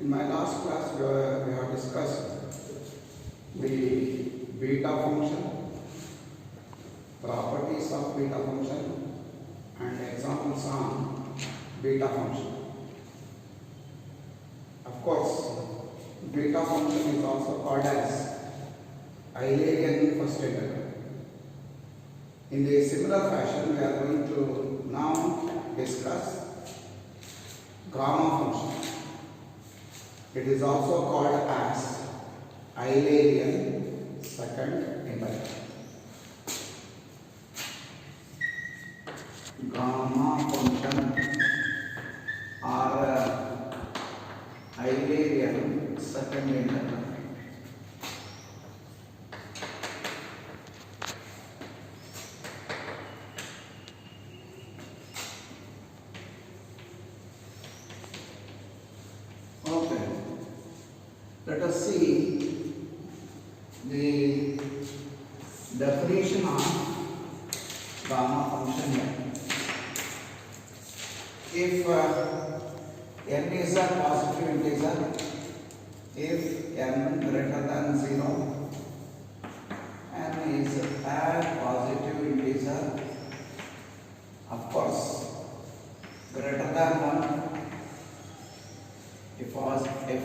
In my last class, we have discussed the beta function, properties of beta function, and examples on beta function. Of course, beta function is also called as Eulerian first integral. In the similar fashion, we are going to now discuss gamma function. It is also called as Eulerian second integral. Gamma function or Eulerian second integral. Okay, let us see the definition of gamma function here. If n is a positive integer, if n greater than 0, n is a positive integer, of course, greater than 1. If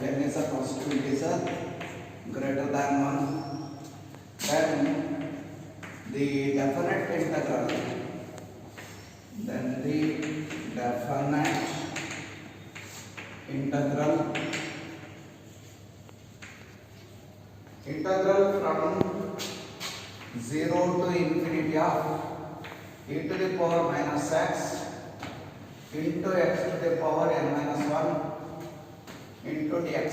n is a positive integer greater than 1, then the definite integral, integral from 0 to infinity of e to the power minus x into x to the power n minus 1 into dx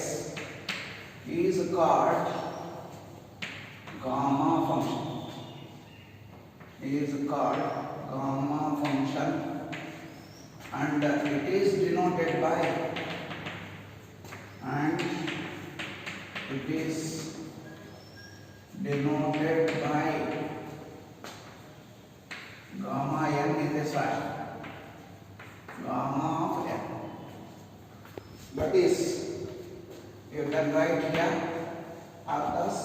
is called gamma function. And it is denoted by gamma n in this fashion, gamma of n. That is, you can write here thus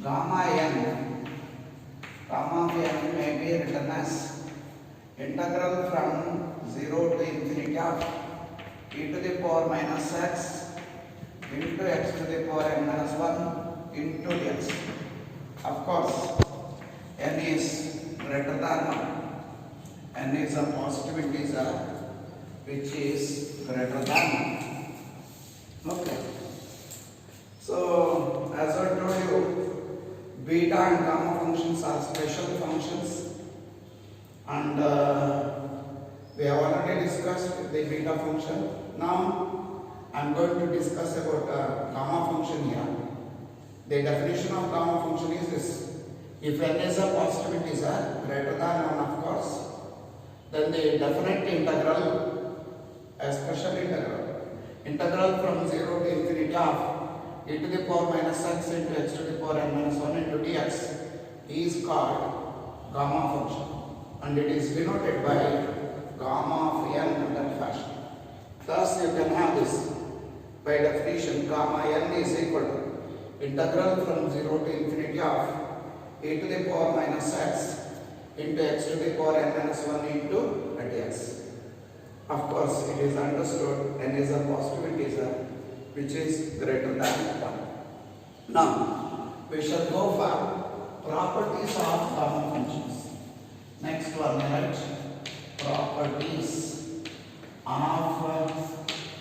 gamma of n may be written as integral from 0 to infinity of e to the power minus x into x to the power n minus 1 into dx. Of course, n is greater than 1. N is a positive integer which is greater than 1. Okay. So, as I told you, beta and gamma functions are special functions, and we have already discussed the beta function. Now, I am going to discuss about gamma function here. The definition of gamma function is this: if n is a positive integer greater than 1, of course, then the definite integral, a special integral from 0 to infinity of e to the power minus x into x to the power n minus 1 into dx is called gamma function, and it is denoted by gamma of n in that fashion. Thus, you can have this by definition: gamma n is equal to integral from 0 to infinity of e to the power minus x into x to the power n minus 1 into dx. Of course, it is understood n is a positive integer which is greater than 1. Now, we shall go for properties of gamma functions. Next one, right? Properties of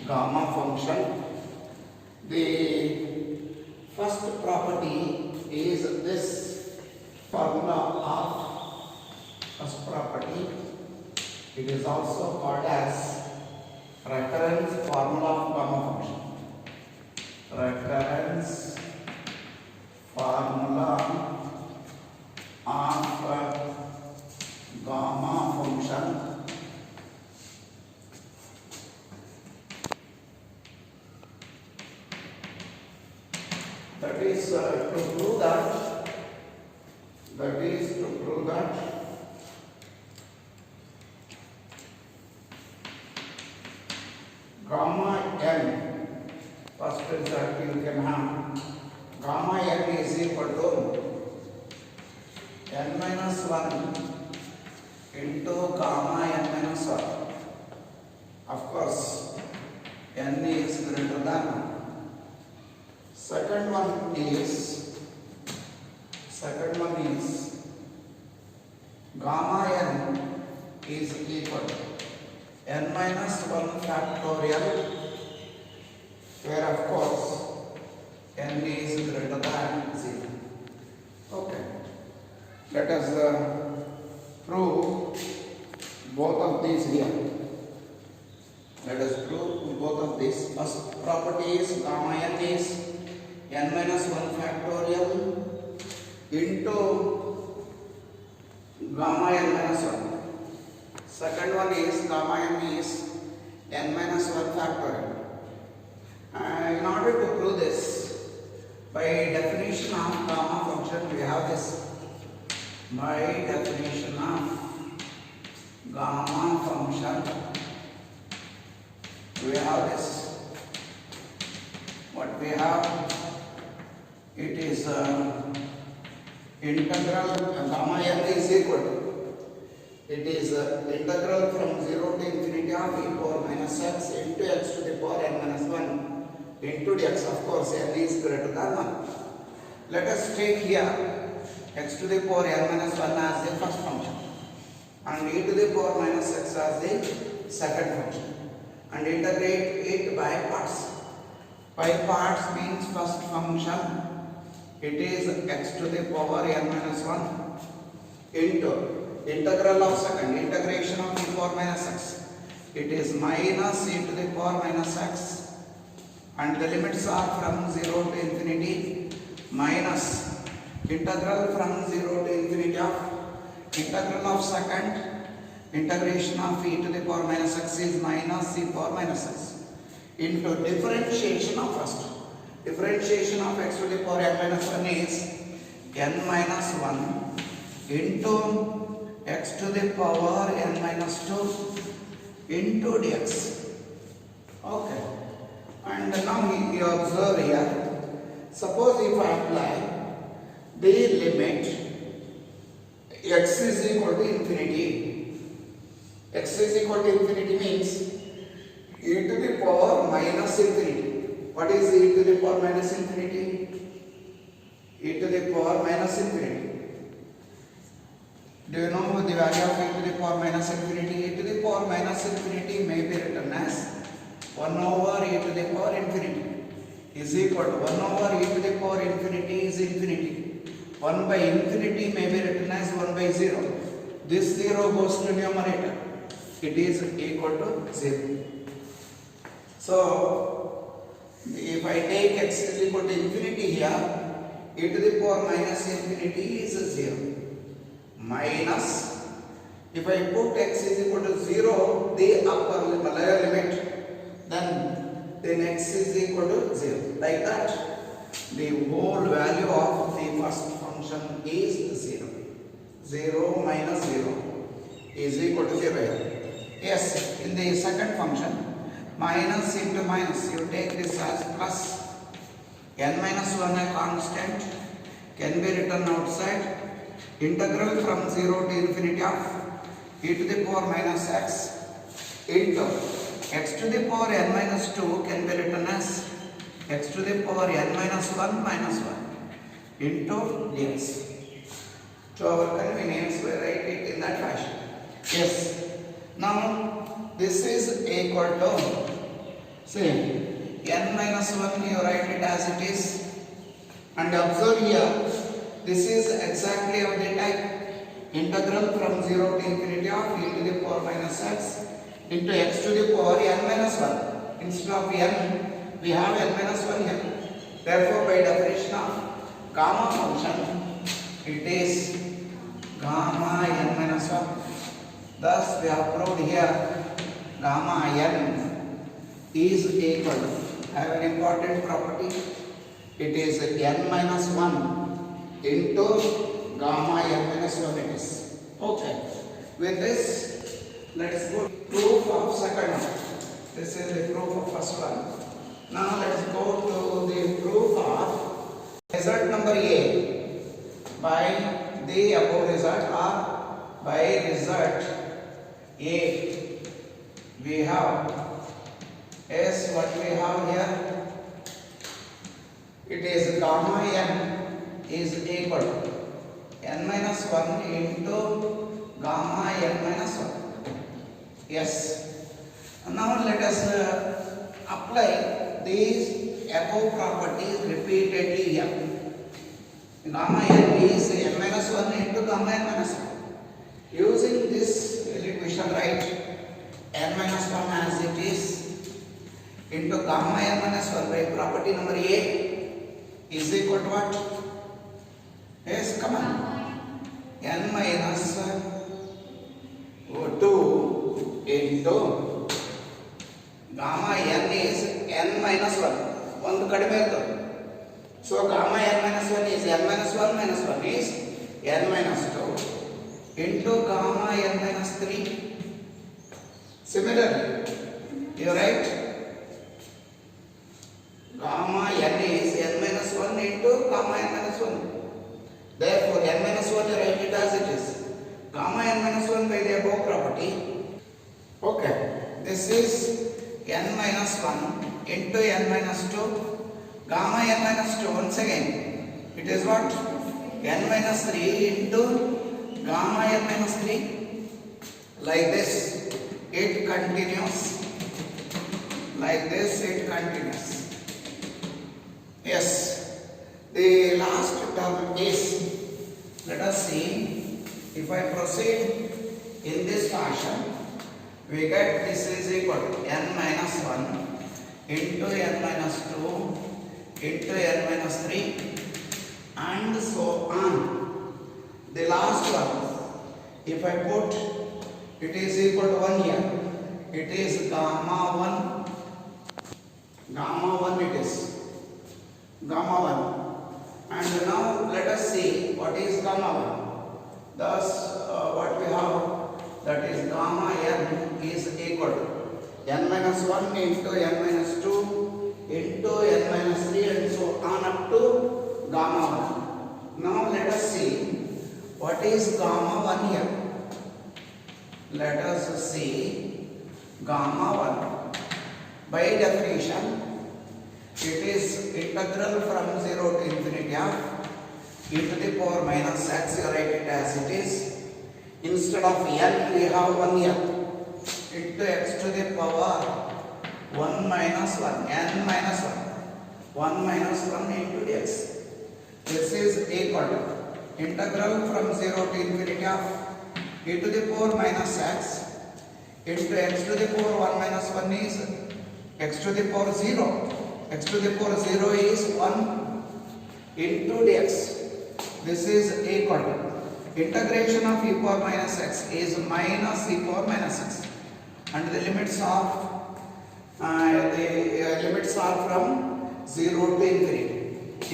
gamma function. The first property is this formula of first property. It is also called as recurrence formula of gamma function. Recurrence formula of gamma function. That is to prove that gamma n First result you can have gamma n is equal to n minus 1 into gamma n minus 1. Of course, n is greater than 1. Second one is gamma n is equal to n minus 1 factorial, where of course n is greater than 0. Okay, let us prove both of these here. Let us prove both of these. First property is gamma n is n minus 1 factorial into gamma n minus 1. Second one is gamma n is n minus 1 factorial. In order to prove this, by definition of gamma function, we have this. By definition of gamma function, we have this. What we have, it is integral gamma n is equal to, it is integral from 0 to infinity of e power minus x into x to the power n minus 1 into dx. Of course, n is greater than 1. Let us take here x to the power n minus 1 as the first function and e to the power minus x as the second function, and integrate it by parts. By parts means first function, it is x to the power n minus 1 into integral of second, integration of e power minus x, it is minus e to the power minus x, and the limits are from 0 to infinity, minus integral from 0 to infinity of integral of second, integration of e to the power minus x is minus e power minus x, into differentiation of first. Differentiation of x to the power n minus 1 is n minus 1 into x to the power n minus 2 into dx. Okay. And now you observe here, suppose if I apply the limit x is equal to infinity. X is equal to infinity means e to the power minus infinity. What is e to the power minus infinity? E to the power minus infinity. Do you know the value of e to the power minus infinity? E to the power minus infinity may be written as 1 over e to the power infinity is equal to 1 over e to the power infinity is infinity. 1 by infinity may be written as 1 by 0. This 0 goes to numerator. It is equal to 0. So, if I take x is equal to infinity here, e to the power minus infinity is 0. Minus, if I put x is equal to 0, the upper lower limit, then x is equal to 0. Like that, the whole value of the first function is 0. 0 minus 0 is equal to 0 here. Yes, in the second function, minus into minus, you take this as plus. N minus 1 a constant can be written outside. Integral from 0 to infinity of e to the power minus x into x to the power n minus 2 can be written as x to the power n minus 1 minus 1 into dx. To our convenience, we write it in that fashion. Yes. Now, this is equal to, say, n minus 1, you write it as it is. And observe here, this is exactly of the type integral from 0 to infinity of e to the power minus x into x to the power n minus 1. Instead of n, we have n minus 1 here. Therefore, by definition of gamma function, it is gamma n minus 1. Thus, we have proved here gamma n is equal to, have an important property, it is n minus 1 into gamma n minus 1 it is. Okay. With this, let us go to proof of second one. This is the proof of first one. Now let's go to the proof of result number A. By the above result or by result A, we have S. What we have here? It is gamma n is equal to n minus 1 into gamma n minus 1. Yes. Now let us apply these above properties repeatedly here. Gamma n is n minus 1 into gamma n minus 1. Using this, we shall write n minus 1 as it is into gamma n minus 1 by property number A is equal to what? Yes, come on. N minus 2 into gamma n is n minus 1. ಒಂದು ಕಡಿಮೆ ಇರ್ತದೆ. So gamma n minus 1 is n minus 1 minus 1 is n minus 2 into gamma n minus 3. Similarly, you write gamma n is n minus 1 into gamma n minus 1. Therefore, n minus 1 write it as it is. Gamma n minus 1 by the above property. Okay, this is n minus 1 into n minus 2. Gamma n minus 2 once again. It is what? N minus 3 into gamma n minus 3. Like this, it continues. Like this, it continues. Yes. The last term is, let us see, if I proceed in this fashion, we get this is equal to n minus 1 into n minus 2 into n minus 3 and so on. The last one, if I put, it is equal to 1 here, it is gamma 1 it is, gamma 1. And now let us see what is gamma 1. Thus what we have, that is gamma n is equal to n minus 1 into n minus 2 into n minus 3 and so on up to gamma 1. Now let us see what is gamma 1 here. Let us see gamma 1. By definition, it is integral from 0 to infinity of e to the power minus x. You write it as it is. Instead of n, we have 1 here. Into x to the power 1 minus 1, n minus 1. 1 minus 1 into dx. This is equal to integral from 0 to infinity of e to the power minus x into x to the power 1 minus 1 is x to the power 0. X to the power 0 is 1 into dx. This is equal to integration of e power minus x is minus e power minus x, and the limits are from 0 to infinity.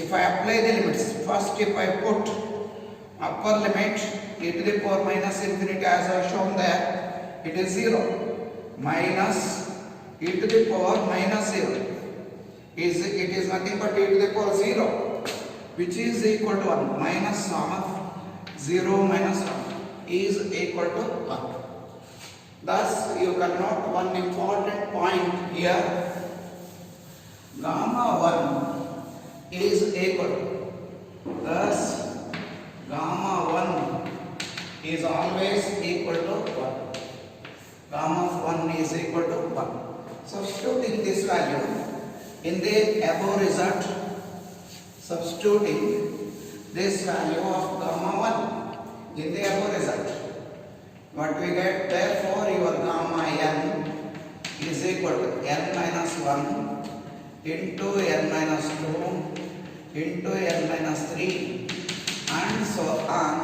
If I apply the limits, first if I put upper limit e to the power minus infinity as I have shown there, it is 0 minus e to the power minus 0. It is nothing but e to the power 0, which is equal to 1 minus of 0 minus 1 is equal to 1. Thus, you can note one important point here. Gamma 1 is equal to, thus gamma 1 is always equal to 1. Gamma of 1 is equal to 1. Substituting this value in the above result, substituting this value of gamma 1 in the above result, what we get, therefore your gamma n is equal to n minus 1 into n minus 2 into n minus 3 and so on.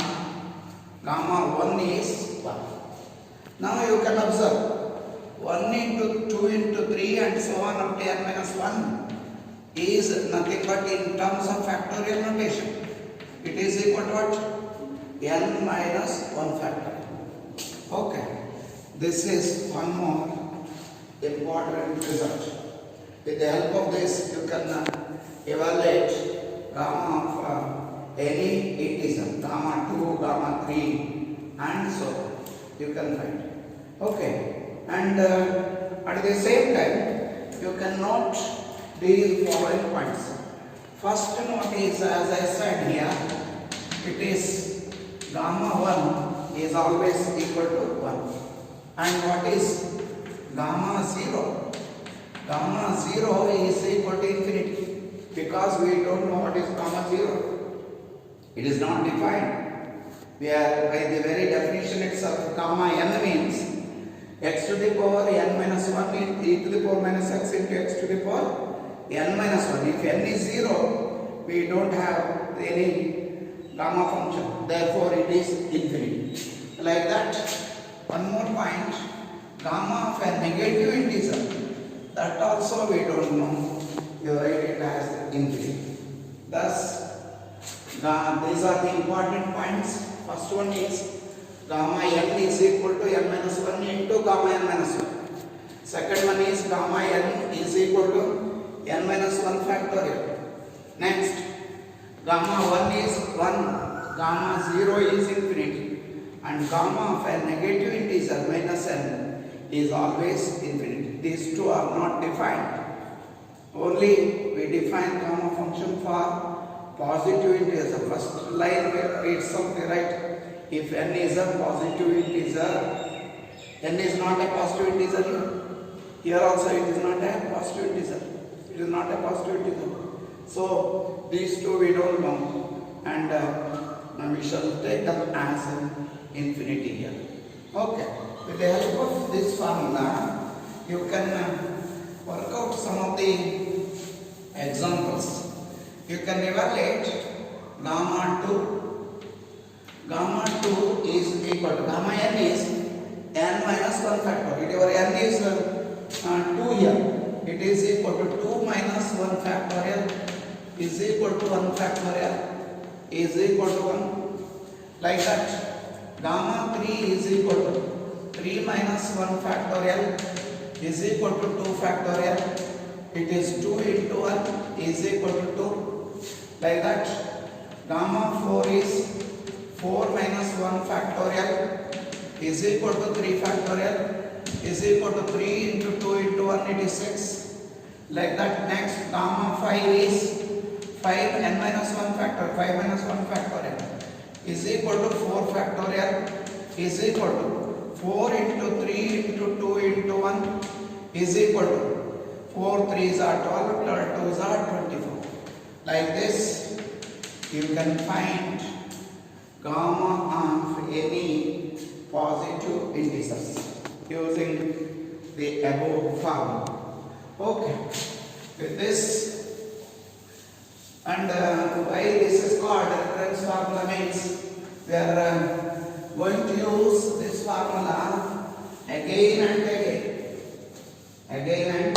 Gamma 1 is 1. Now you can observe 1 into 2 into 3 and so on up to n minus 1 is nothing but in terms of factorial notation. It is equal to what? N minus 1 factor. Okay. This is one more important result. With the help of this, you can evaluate gamma of any integer, gamma 2, gamma 3, and so on. You can find. Okay, and at the same time, you can note these following points. First note is, as I said here, it is gamma 1 is always equal to 1. And what is gamma 0? Gamma 0 is equal to infinity, because we don't know what is gamma 0. It is not defined. We are, by the very definition itself, gamma n means x to the power n minus 1 in e to the power minus x into x to the power n minus 1. If n is 0, we don't have any gamma function. Therefore, it is infinity. Like that. One more point. Gamma of a negative integer, that also we don't know. You write it as infinity. Thus, these are the important points. First one is gamma n is equal to n minus 1 into gamma n minus 1. Second one is gamma n is equal to n minus 1 factorial. Next, gamma 1 is 1, gamma 0 is infinity, and gamma of a negative integer minus n is always infinity. These two are not defined. Only we define gamma function for positive integer. First line reads something, right? If n is a positive integer, n is not a positive integer here. Here also it is not a positive integer. It is not a positive integer. So these two we don't know, and now we shall take them as infinity here. Okay. With the help of this formula, you can work out some of the examples. You can evaluate gamma 2. Gamma 2 is equal to gamma n is n minus 1 factorial. Your n is 2 here. It is equal to 2 minus 1 factorial is equal to 1 factorial is equal to 1. Like that. Gamma 3 is equal to 3 minus 1 factorial is equal to 2 factorial. It is 2 into 1 is equal to 2. Like that. Gamma 4 is 4 minus 1 factorial is equal to 3 factorial is equal to 3 into 2 into 1, it is 6. Like that. Next, gamma 5 is 5 n minus 1 factor, 5 minus 1 factorial is equal to 4 factorial is equal to 4 into 3 into 2 into 1 is equal to 4 3s are 12, 2s are 24. Like this, you can find gamma of any positive integers using the above formula. Okay. With this, and why this is called reference formula means we are going to use this formula again and again. Again and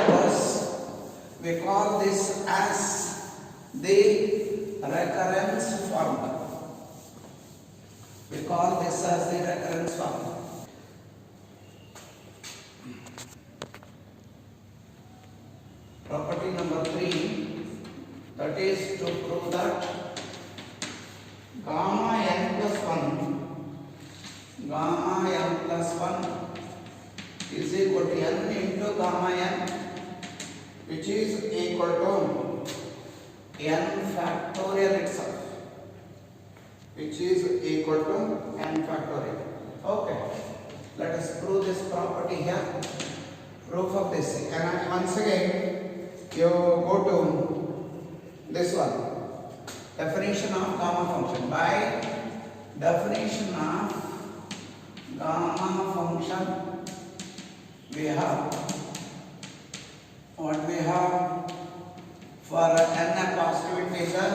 purpose, we call this as the recurrence formula. We call this as the recurrence formula. Property number 3, that is to prove that gamma n plus 1 is equal to n into gamma n, which is equal to n factorial itself, which is equal to n factorial. Okay, let us prove this property here. Proof of this, and once again you go to this one, definition of gamma function. By definition of gamma function, we have what we have for n a positive integer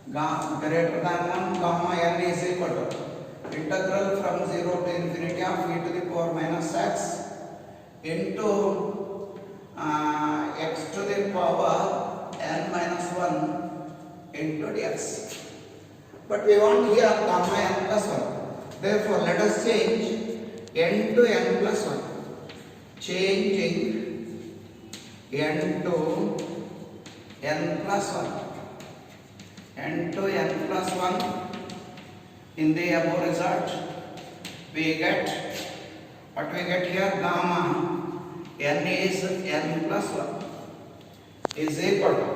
greater than 1, gamma n is equal to integral from 0 to infinity of e to the power minus x into x to the power n minus 1 into dx. But we want here gamma n plus 1. Therefore, let us change n to n plus 1. changing n to n plus 1. n to n plus 1 in the above result, we get what we get here, gamma n is n plus 1 is equal to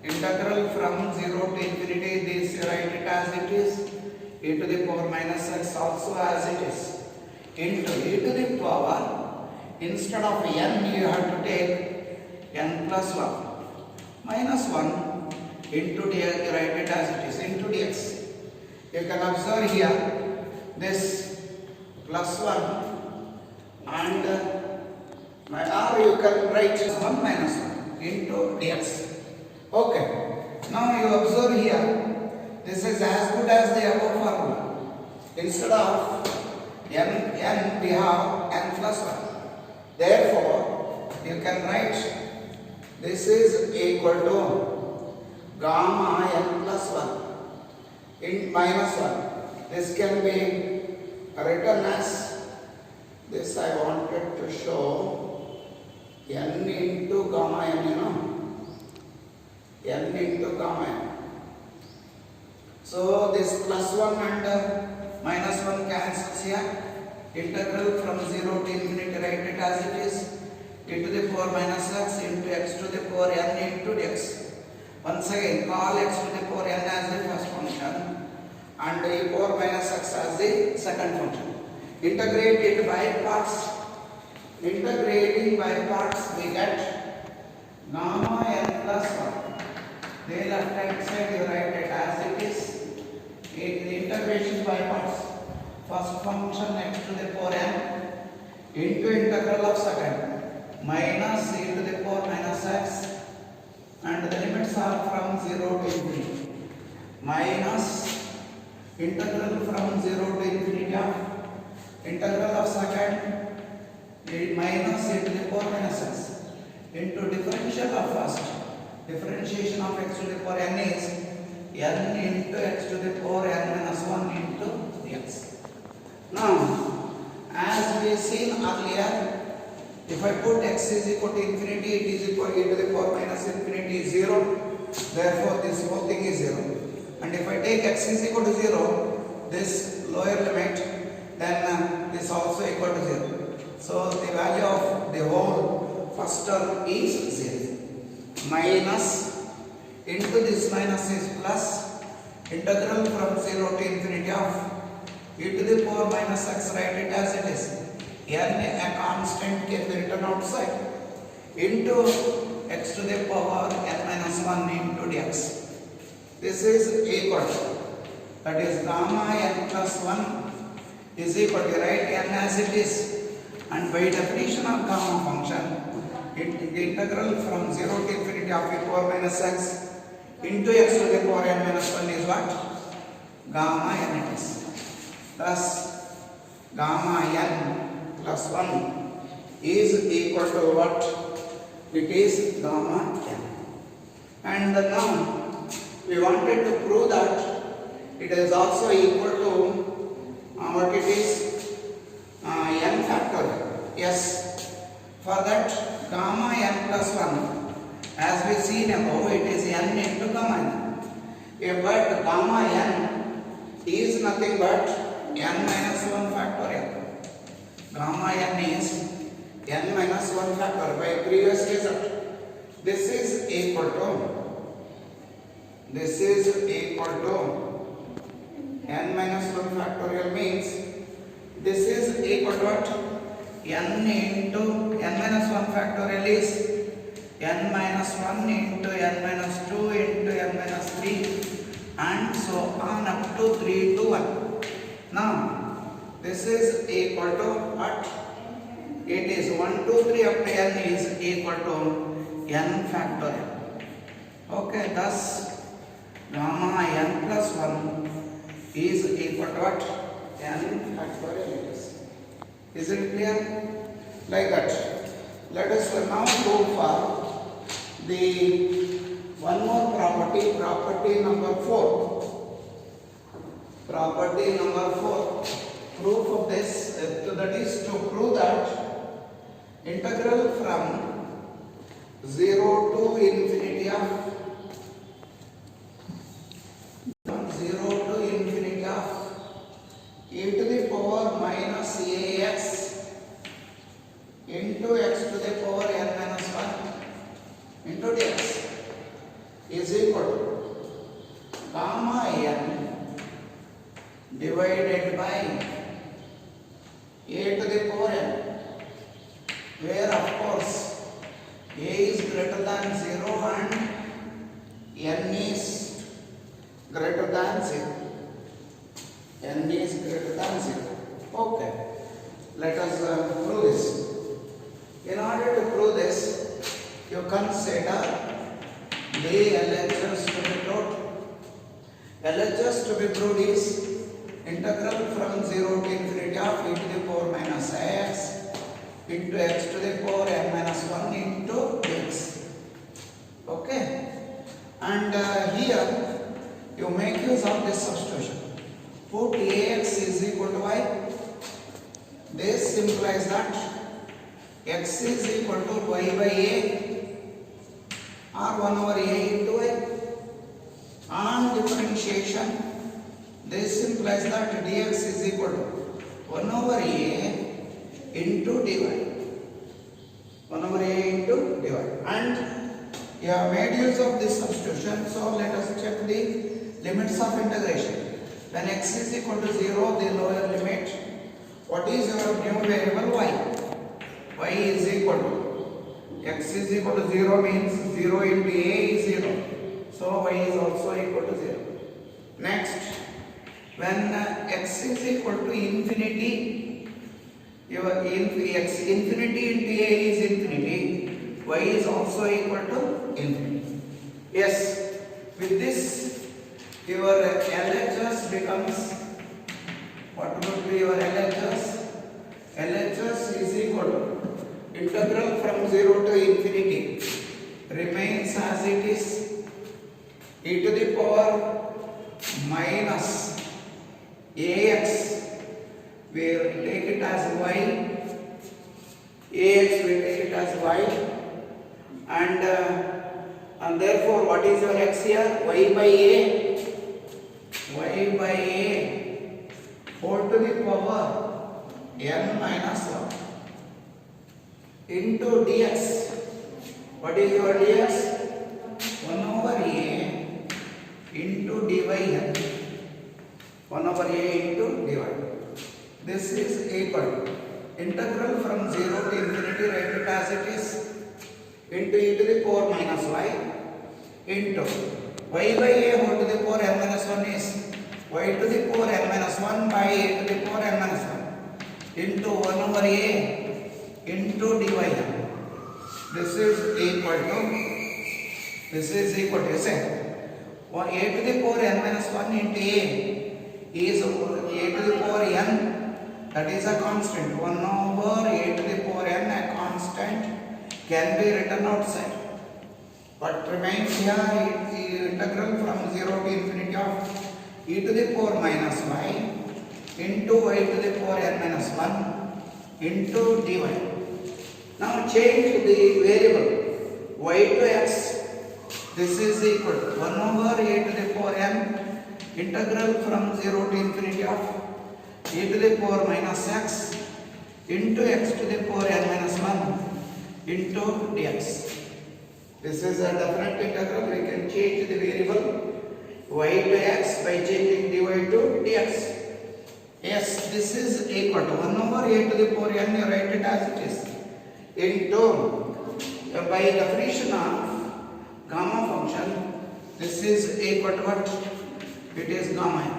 integral from 0 to infinity, this write it as it is, e to the power minus x also as it is, into e to the power, instead of n you have to take n plus 1 minus 1 into dx, you write it as it is, into dx. You can observe here this plus 1 and or you can write 1 minus 1 into dx. Okay, now you observe here, this is as good as the above formula. Instead of n we have n plus 1. Therefore, you can write this is equal to gamma n plus 1 in minus 1. This can be written as this. I wanted to show n into gamma n, you know, n into gamma n. So this plus 1 and minus 1 cancels here. Integral from 0 to infinity, write it as it is, e to the power minus x into x to the power n into dx. Once again, call x to the power n as the first function and e power minus x as the second function. Integrate it by parts. Integrating by parts, we get gamma n plus 1. The left hand side you write it as it is. The integration by parts. First function x to the power n into integral of second minus e to the power minus x, and the limits are from 0 to infinity, minus integral from 0 to infinity of integral of second minus e to the power minus x into differential of first. Differentiation of x to the power n is n into x to the power n minus 1 into dx. Now, as we seen earlier, if I put x is equal to infinity, it is equal to e to the power minus infinity is 0. Therefore, this whole thing is 0. And if I take x is equal to 0, this lower limit, then this also equal to 0. So, the value of the whole first term is 0. Minus into this minus is plus integral from 0 to infinity of e to the power minus x, write it as it is, n a constant can be written outside, into x to the power n minus 1 into dx. This is equal to, that is gamma n plus 1 is equal to, write n as it is, and by definition of gamma function, the integral from 0 to infinity of e power minus x into x to the power n minus 1 is what? Gamma n it is. Thus, gamma n plus 1 is equal to what? It is gamma n. And now, we wanted to prove that it is also equal to what it is? N factorial. Yes. For that, gamma n plus 1, as we seen above, it is n into gamma n. But gamma n is nothing but n minus 1 factorial. Gamma n is n minus 1 factorial by previous result. This is equal to n minus 1 factorial means this is equal to what? N into n minus 1 factorial is n minus 1 into n minus 2 into n minus 3 and so on up to 3 to 1. Now, this is equal to what? It is 1, 2, 3 up to n is equal to n factorial. Okay, thus gamma n plus 1 is equal to what? N factorial. Is it clear? Like that. Let us now go for the one more property, property number 4. Property number 4. Proof of this, that is to prove that integral from 0 to infinity of 0 to infinity of e to the power minus ax into x to the power n minus 1 into dx is equal to gamma n divided by a to the power n, where of course a is greater than 0 and n is greater than 0. N is greater than 0. Okay, let us prove this. In order to prove this, you consider the LHS to be proved. LHS to be proved is integral from 0 to infinity of e to the power minus x into x to the power n minus 1 into x. Okay, and here you make use of this substitution. Put ax is equal to y. This implies that x is equal to y by a or 1 over a into y. On differentiation, this implies that dx is equal to 1 over a into dy. 1 over a into dy. And you have made use of this substitution, so let us check the limits of integration. When x is equal to 0, the lower limit, what is your new variable y? Y is equal to, x is equal to 0 means 0 into a is 0. So y is also equal to 0. Next, when x is equal to infinity, your x infinity into a is infinity, y is also equal to infinity. Yes, with this your LHS becomes, what would be your LHS? LHS is equal to integral from 0 to infinity remains as it is, e to the power minus ax, we will take it as y, ax we take it as y, and therefore what is your x here? Y by a whole to the power n minus 1 into dx. What is your dx? 1 over a into dy. 1 over a into dy. This is equal to integral from 0 to infinity, write it as it is, into e to the power minus y into y by a whole to the power n minus 1 is y to the power n minus 1 by a to the power n minus 1 into 1 over a into dy. This is equal to, say, a to the power n minus 1 into a is a to the power n, that is a constant. 1 over a to the power n, a constant, can be written outside. What remains here is the integral from 0 to infinity of e to the power minus y into y to the power n minus 1 into dy. Now change the variable y to x. This is equal to 1 over a to the power n integral from 0 to infinity of e to the power minus x into x to the power n minus 1 into dx. This is a definite integral. We can change the variable y to x by changing dy to dx. Yes, this is equal to 1 over a to the power n, you write it as it is, into, by definition of gamma function, this is equal to what? It is gamma n.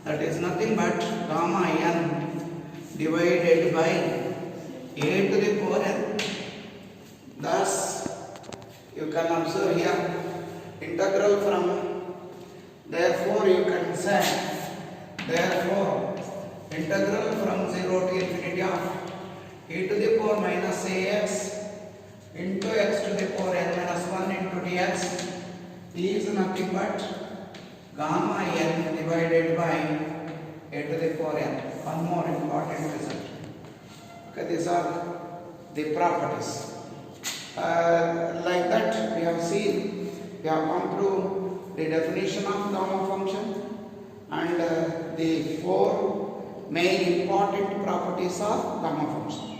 That is nothing but gamma n divided by a to the power n. Thus, you can observe here integral from, therefore you can say, therefore integral from 0 to infinity of e to the power minus ax into x to the power n minus 1 into dx is nothing but gamma n divided by a to the power n. One more important result. Okay, these are the properties. Like that, we have seen, we have gone through the definition of gamma function and the four main important properties of gamma function.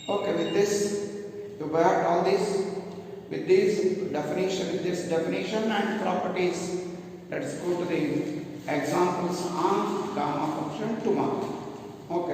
Okay, with this, you got all this. With this definition and properties, let's go to the examples on gamma function tomorrow. Okay.